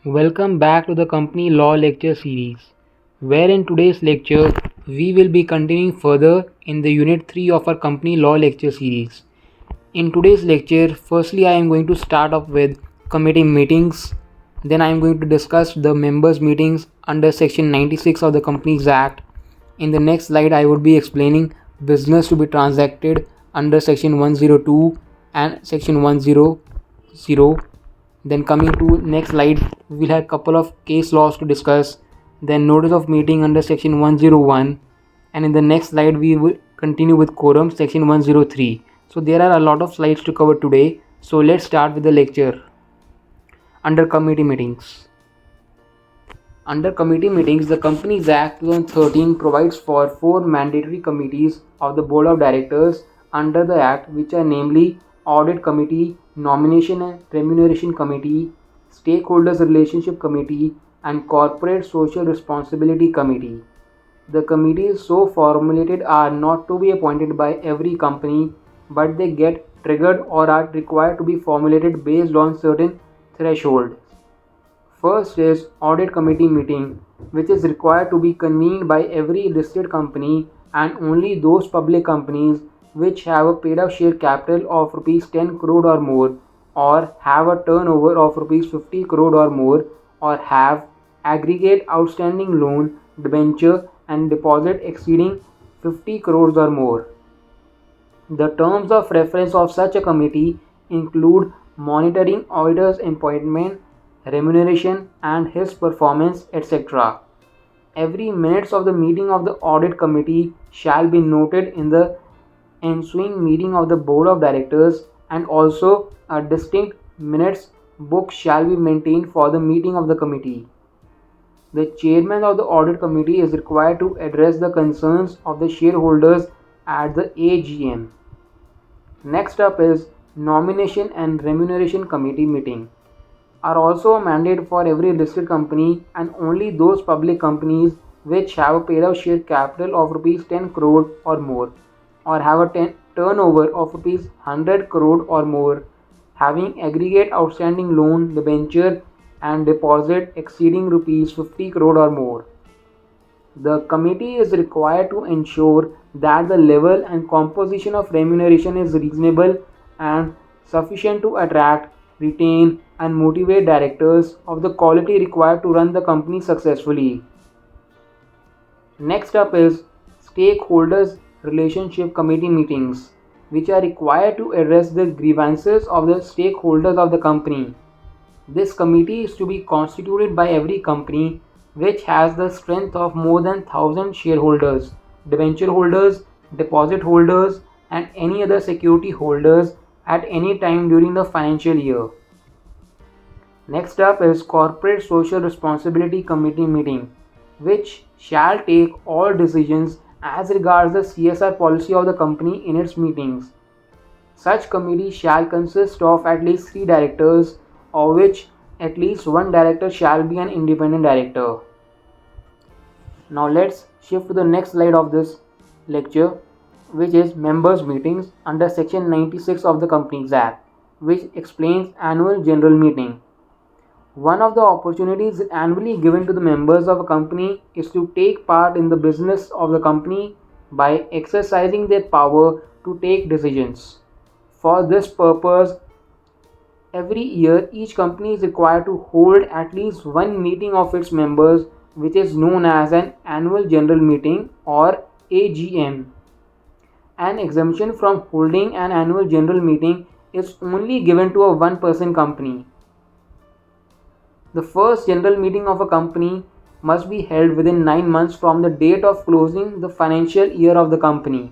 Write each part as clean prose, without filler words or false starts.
Welcome back to the Company Law Lecture Series, where in today's lecture we will be continuing further in the Unit 3 of our Company Law Lecture Series. In today's lecture, firstly I am going to start off with committee meetings, then I am going to discuss the members meetings under Section 96 of the Companies Act. In the next slide I would be explaining business to be transacted under Section 102 and Section 100. Then coming to next slide, we'll have a couple of case laws to discuss. Then notice of meeting under section 101, and in the next slide we will continue with quorum section 103. So there are a lot of slides to cover today. So let's start with the lecture. Under committee meetings. Under committee meetings, the Companies Act 2013 provides for 4 mandatory committees of the Board of Directors under the Act, which are namely Audit Committee, Nomination and Remuneration Committee, Stakeholders Relationship Committee, and Corporate Social Responsibility Committee. The committees so formulated are not to be appointed by every company, but they get triggered or are required to be formulated based on certain thresholds. First is Audit Committee meeting, which is required to be convened by every listed company and only those public companies which have a paid up share capital of rupees 10 crore or more, or have a turnover of rupees 50 crore or more, or have aggregate outstanding loan, debenture and deposit exceeding 50 crores or more. The terms of reference of such a committee include monitoring auditor's appointment, remuneration and his performance, etc. Every minutes of the meeting of the audit committee shall be noted in the ensuing meeting of the board of directors, and also a distinct minutes book shall be maintained for the meeting of the committee. The chairman of the audit committee is required to address the concerns of the shareholders at the AGM. Next up is nomination and remuneration committee meeting are also a mandate for every listed company and only those public companies which have a paid up share capital of rupees 10 crore or more, or have a turnover of rupees 100 crore or more, having aggregate outstanding loan, debenture and deposit exceeding rupees 50 crore or more. The committee is required to ensure that the level and composition of remuneration is reasonable and sufficient to attract, retain, and motivate directors of the quality required to run the company successfully. Next up is Stakeholders Relationship Committee meetings, which are required to address the grievances of the stakeholders of the company. This committee is to be constituted by every company which has the strength of more than 1,000 shareholders, debenture holders, deposit holders, and any other security holders at any time during the financial year. Next up is Corporate Social Responsibility Committee meeting, which shall take all decisions as regards the CSR policy of the company in its meetings. Such committee shall consist of at least 3 directors, of which at least 1 director shall be an independent director. Now let's shift to the next slide of this lecture, which is members meetings under section 96 of the Companies Act, which explains annual general meeting. One of the opportunities annually given to the members of a company is to take part in the business of the company by exercising their power to take decisions. For this purpose, every year each company is required to hold at least one meeting of its members, which is known as an annual general meeting or AGM. An exemption from holding an annual general meeting is only given to a one-person company. The first general meeting of a company must be held within 9 months from the date of closing the financial year of the company,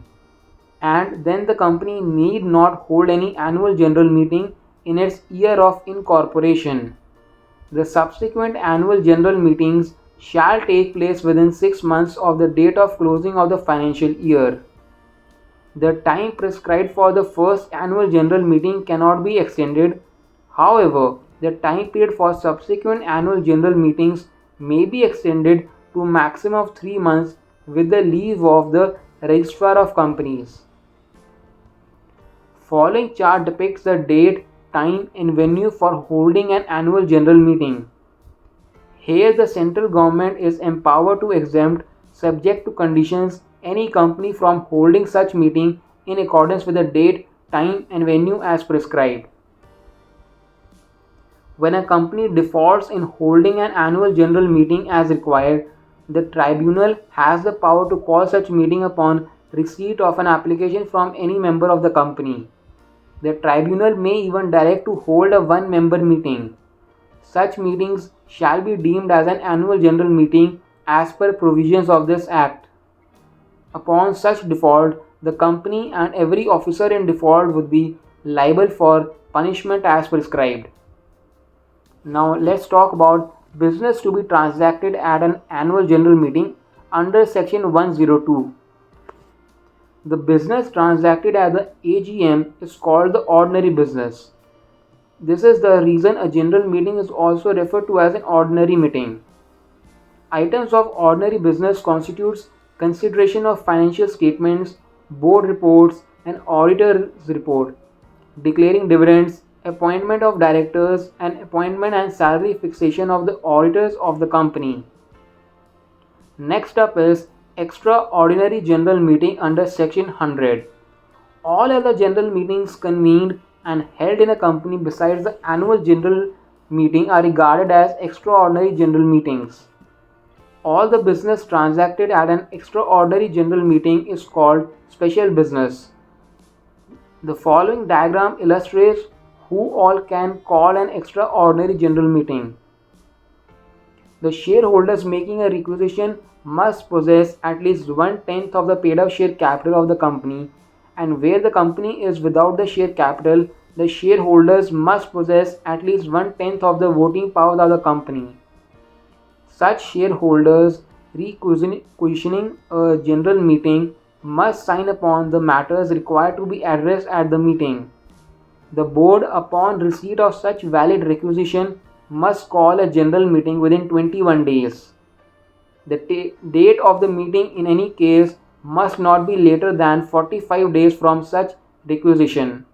and then the company need not hold any annual general meeting in its year of incorporation. The subsequent annual general meetings shall take place within 6 months of the date of closing of the financial year. The time prescribed for the first annual general meeting cannot be extended. However, the time period for subsequent annual general meetings may be extended to a maximum of 3 months with the leave of the Registrar of Companies. Following chart depicts the date, time and venue for holding an annual general meeting. Here the central government is empowered to exempt, subject to conditions, any company from holding such meeting in accordance with the date, time and venue as prescribed. When a company defaults in holding an annual general meeting as required, the tribunal has the power to call such meeting upon receipt of an application from any member of the company. The tribunal may even direct to hold a one-member meeting. Such meetings shall be deemed as an annual general meeting as per provisions of this Act. Upon such default, the company and every officer in default would be liable for punishment as prescribed. Now let's talk about business to be transacted at an annual general meeting under section 102. The business transacted at the AGM is called the ordinary business. This is the reason a general meeting is also referred to as an ordinary meeting. Items of ordinary business constitutes consideration of financial statements, board reports and auditor's report, declaring dividends, appointment of directors and appointment and salary fixation of the auditors of the company. Next up is extraordinary general meeting under section 100. All other general meetings convened and held in a company besides the annual general meeting are regarded as extraordinary general meetings. All the business transacted at an extraordinary general meeting is called special business. The following diagram illustrates who all can call an extraordinary general meeting. The shareholders making a requisition must possess at least 1/10 of the paid up share capital of the company, and where the company is without the share capital, the shareholders must possess at least 1/10 of the voting powers of the company. Such shareholders requisitioning a general meeting must sign upon the matters required to be addressed at the meeting. The board, upon receipt of such valid requisition, must call a general meeting within 21 days. The date of the meeting in any case must not be later than 45 days from such requisition.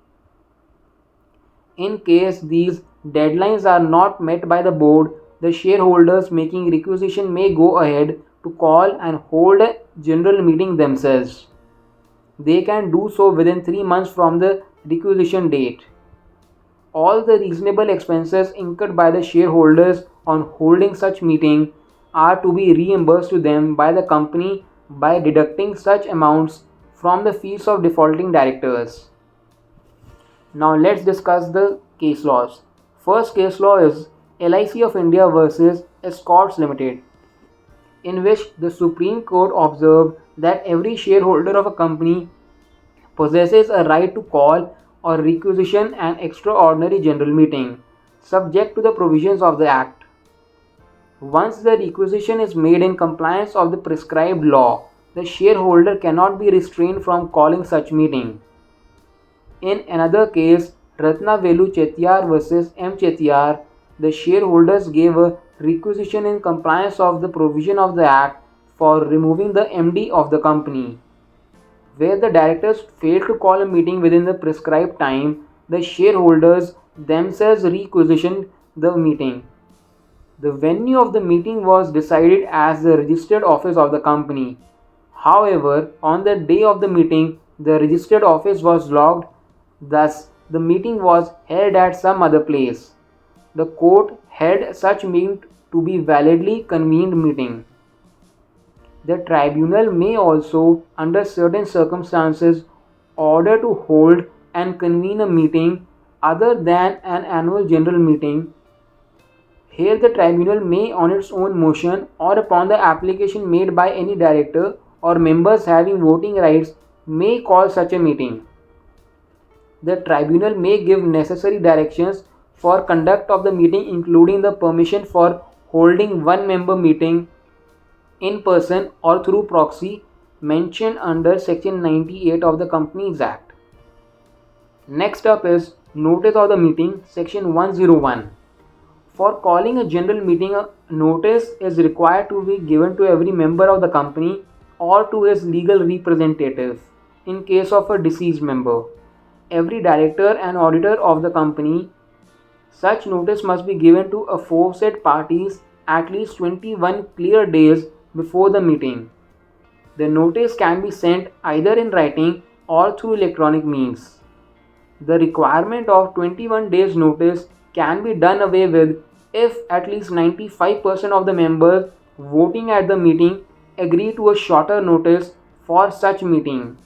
In case these deadlines are not met by the board, the shareholders making requisition may go ahead to call and hold a general meeting themselves. They can do so within 3 months from the requisition date. All the reasonable expenses incurred by the shareholders on holding such meeting are to be reimbursed to them by the company by deducting such amounts from the fees of defaulting directors. Now let's discuss the case laws. First case law is LIC of India versus Escorts Limited, in which the Supreme Court observed that every shareholder of a company possesses a right to call or requisition an extraordinary general meeting, subject to the provisions of the Act. Once the requisition is made in compliance of the prescribed law, the shareholder cannot be restrained from calling such meeting. In another case, Ratna Velu Chettiar versus M. Chettiar, the shareholders gave a requisition in compliance of the provision of the Act for removing the MD of the company. Where the directors failed to call a meeting within the prescribed time, the shareholders themselves requisitioned the meeting. The venue of the meeting was decided as the registered office of the company. However, on the day of the meeting, the registered office was locked, thus the meeting was held at some other place. The court held such meeting to be validly convened meeting. The tribunal may also, under certain circumstances, order to hold and convene a meeting other than an annual general meeting. Here the tribunal may, on its own motion or upon the application made by any director or members having voting rights, may call such a meeting. The tribunal may give necessary directions for conduct of the meeting, including the permission for holding one-member meeting in person or through proxy mentioned under section 98 of the Companies Act. Next up is notice of the meeting, section 101. For calling a general meeting, a notice is required to be given to every member of the company or to his legal representative in case of a deceased member, every director and auditor of the company. Such notice must be given to aforesaid parties at least 21 clear days before the meeting. The notice can be sent either in writing or through electronic means. The requirement of 21 days notice can be done away with if at least 95% of the members voting at the meeting agree to a shorter notice for such meeting.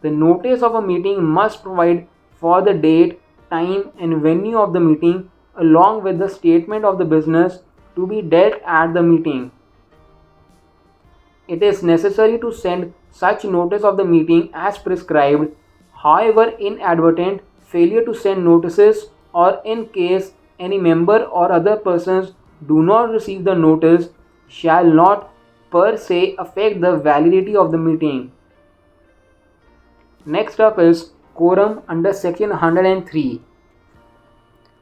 The notice of a meeting must provide for the date, time, and venue of the meeting along with the statement of the business to be dealt at the meeting. It is necessary to send such notice of the meeting as prescribed. However, inadvertent failure to send notices, or in case any member or other persons do not receive the notice, shall not per se affect the validity of the meeting. Next up is quorum under section 103.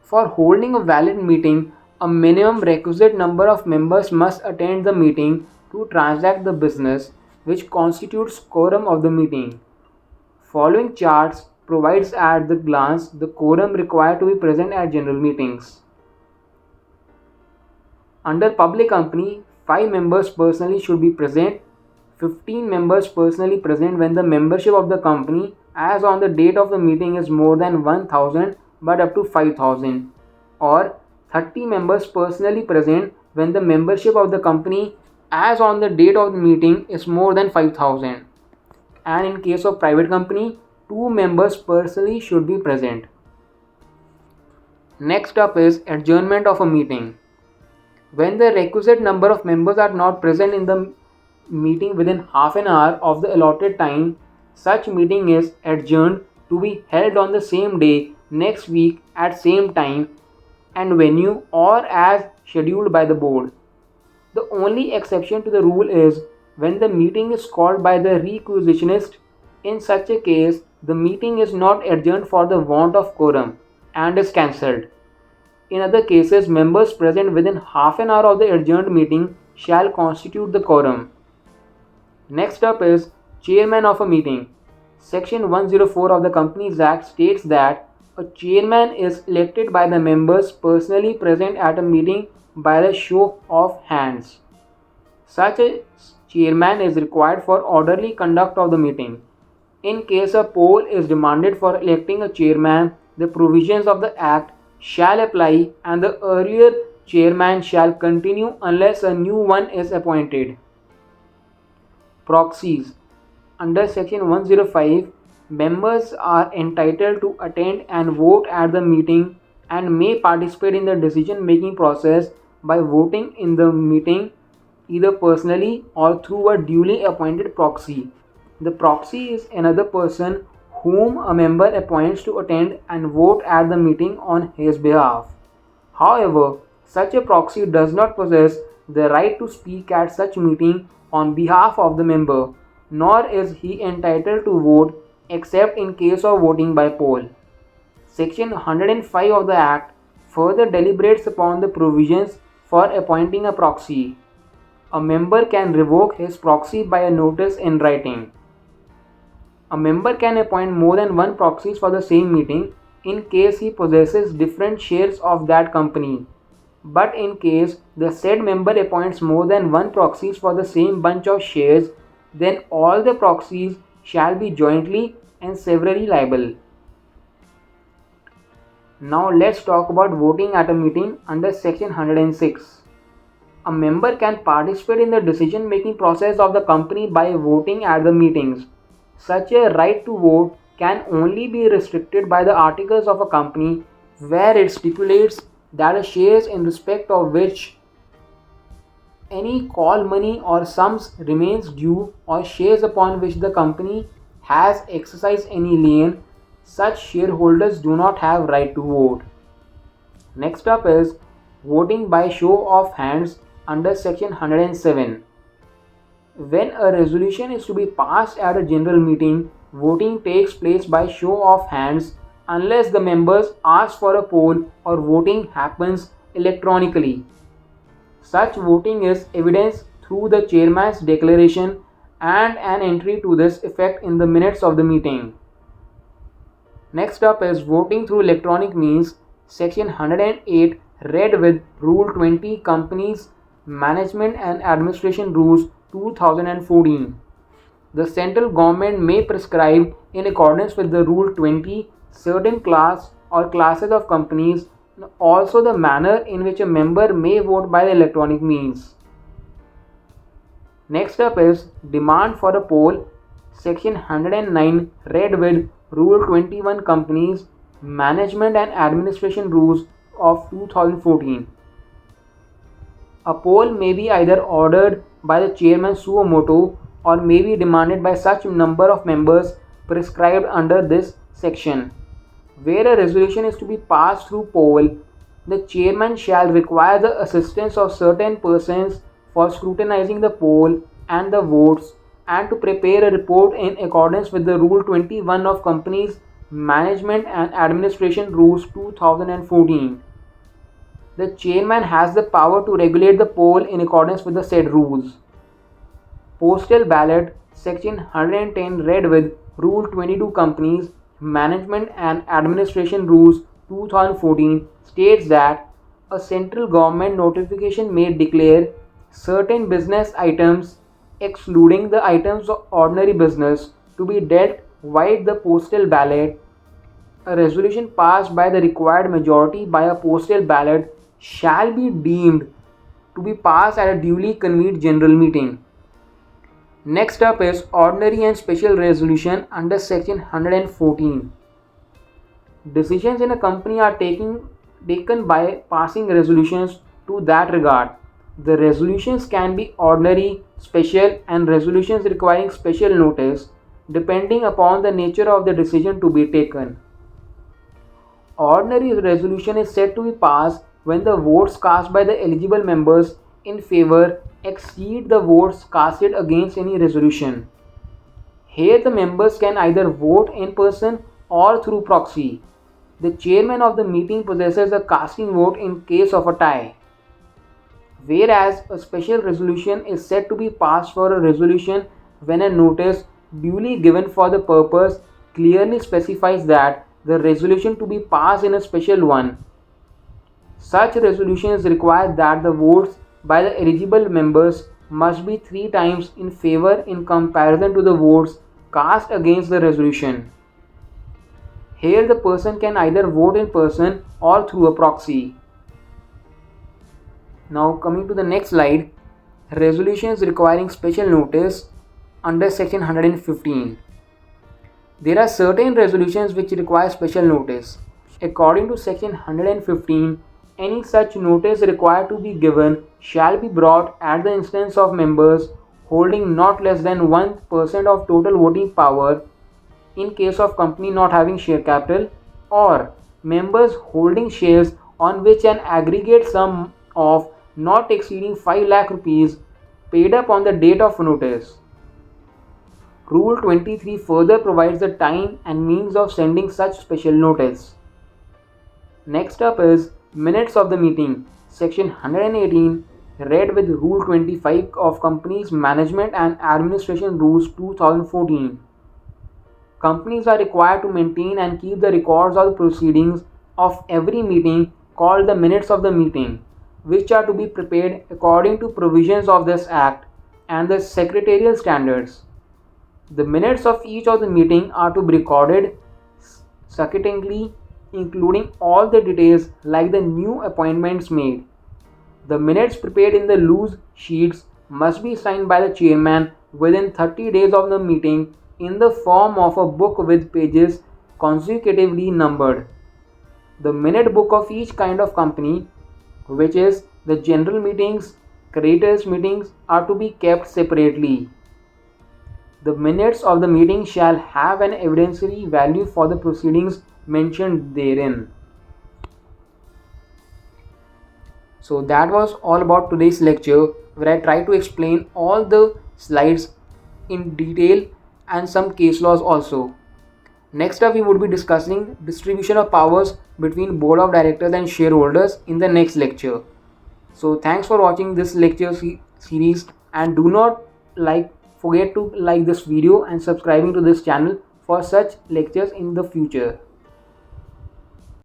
For holding a valid meeting, a minimum requisite number of members must attend the meeting to transact the business which constitutes quorum of the meeting. Following charts provides at the glance the quorum required to be present at general meetings. Under public company, 5 members personally should be present, 15 members personally present when the membership of the company as on the date of the meeting is more than 1000 but up to 5000, or 30 members personally present when the membership of the company as on the date of the meeting is more than 5000, and in case of private company, 2 members personally should be present. Next up is adjournment of a meeting. When the requisite number of members are not present in the meeting within half an hour of the allotted time, such meeting is adjourned to be held on the same day next week at same time and venue or as scheduled by the board. The only exception to the rule is when the meeting is called by the requisitionist. In such a case, the meeting is not adjourned for the want of quorum and is cancelled. In other cases, members present within half an hour of the adjourned meeting shall constitute the quorum. Next up is chairman of a meeting. Section 104 of the Companies Act states that a chairman is elected by the members personally present at a meeting by the show of hands. Such a chairman is required for orderly conduct of the meeting. In case a poll is demanded for electing a chairman, the provisions of the Act shall apply and the earlier chairman shall continue unless a new one is appointed. Proxies. Under section 105, members are entitled to attend and vote at the meeting and may participate in the decision-making process by voting in the meeting either personally or through a duly appointed proxy. The proxy is another person whom a member appoints to attend and vote at the meeting on his behalf. However, such a proxy does not possess the right to speak at such meeting on behalf of the member, nor is he entitled to vote except in case of voting by poll. Section 105 of the Act further deliberates upon the provisions for appointing a proxy. A member can revoke his proxy by a notice in writing. A member can appoint more than one proxies for the same meeting in case he possesses different shares of that company. But in case the said member appoints more than one proxies for the same bunch of shares, then all the proxies shall be jointly and severally liable. Now let's talk about voting at a meeting under section 106. A member can participate in the decision-making process of the company by voting at the meetings. Such a right to vote can only be restricted by the articles of a company where it stipulates that the shares in respect of which any call money or sums remains due or shares upon which the company has exercised any lien, such shareholders do not have right to vote. Next up is voting by show of hands under section 107. When a resolution is to be passed at a general meeting, voting takes place by show of hands unless the members ask for a poll or voting happens electronically. Such voting is evidenced through the chairman's declaration and an entry to this effect in the minutes of the meeting. Next up is voting through electronic means. Section 108 read with Rule 20 Companies Management and Administration Rules 2014. The central government may prescribe, in accordance with the Rule 20, certain class or classes of companies, also the manner in which a member may vote by the electronic means. Next up is demand for a poll, Section 109, read with Rule 21 Companies Management and Administration Rules of 2014. A poll may be either ordered by the chairman suo motu or may be demanded by such number of members prescribed under this section. Where a resolution is to be passed through poll, the chairman shall require the assistance of certain persons for scrutinizing the poll and the votes, and to prepare a report in accordance with the Rule 21 of Companies Management and Administration Rules 2014. The chairman has the power to regulate the poll in accordance with the said rules. Postal ballot, Section 110, read with Rule 22 Companies Management and Administration Rules 2014, states that a central government notification may declare certain business items, excluding the items of ordinary business, to be dealt by the postal ballot. A resolution passed by the required majority by a postal ballot shall be deemed to be passed at a duly convened general meeting. Next up is ordinary and special resolution under Section 114. Decisions in a company are taken by passing resolutions to that regard. The resolutions can be ordinary, special, and resolutions requiring special notice, depending upon the nature of the decision to be taken. Ordinary resolution is said to be passed when the votes cast by the eligible members in favor exceed the votes casted against any resolution. Here the members can either vote in person or through proxy. The chairman of the meeting possesses a casting vote in case of a tie. Whereas a special resolution is said to be passed for a resolution when a notice duly given for the purpose clearly specifies that the resolution to be passed in a special one. Such resolutions require that the votes by the eligible members must be 3 times in favor in comparison to the votes cast against the resolution. Here the person can either vote in person or through a proxy. Now coming to the next slide, resolutions requiring special notice under Section 115. There are certain resolutions which require special notice. According to Section 115, any such notice required to be given shall be brought at the instance of members holding not less than 1% of total voting power in case of company not having share capital, or members holding shares on which an aggregate sum of not exceeding 5 lakh rupees paid up on the date of notice. Rule 23 further provides the time and means of sending such special notice. Next up is minutes of the meeting, Section 118, read with Rule 25 of Companies Management and Administration Rules 2014. Companies are required to maintain and keep the records of the proceedings of every meeting called the minutes of the meeting, which are to be prepared according to provisions of this Act and the secretarial standards. The minutes of each of the meeting are to be recorded succinctly, including all the details like the new appointments made. The minutes prepared in the loose sheets must be signed by the chairman within 30 days of the meeting in the form of a book with pages consecutively numbered. The minute book of each kind of company, which is the general meetings, creditors meetings, are to be kept separately. The minutes of the meeting shall have an evidentiary value for the proceedings mentioned therein. So that was all about today's lecture, where I try to explain all the slides in detail and some case laws also. Next up, we would be discussing distribution of powers between board of directors and shareholders in the next lecture. So thanks for watching this lecture series, and do not forget to like this video and subscribing to this channel for such lectures in the future.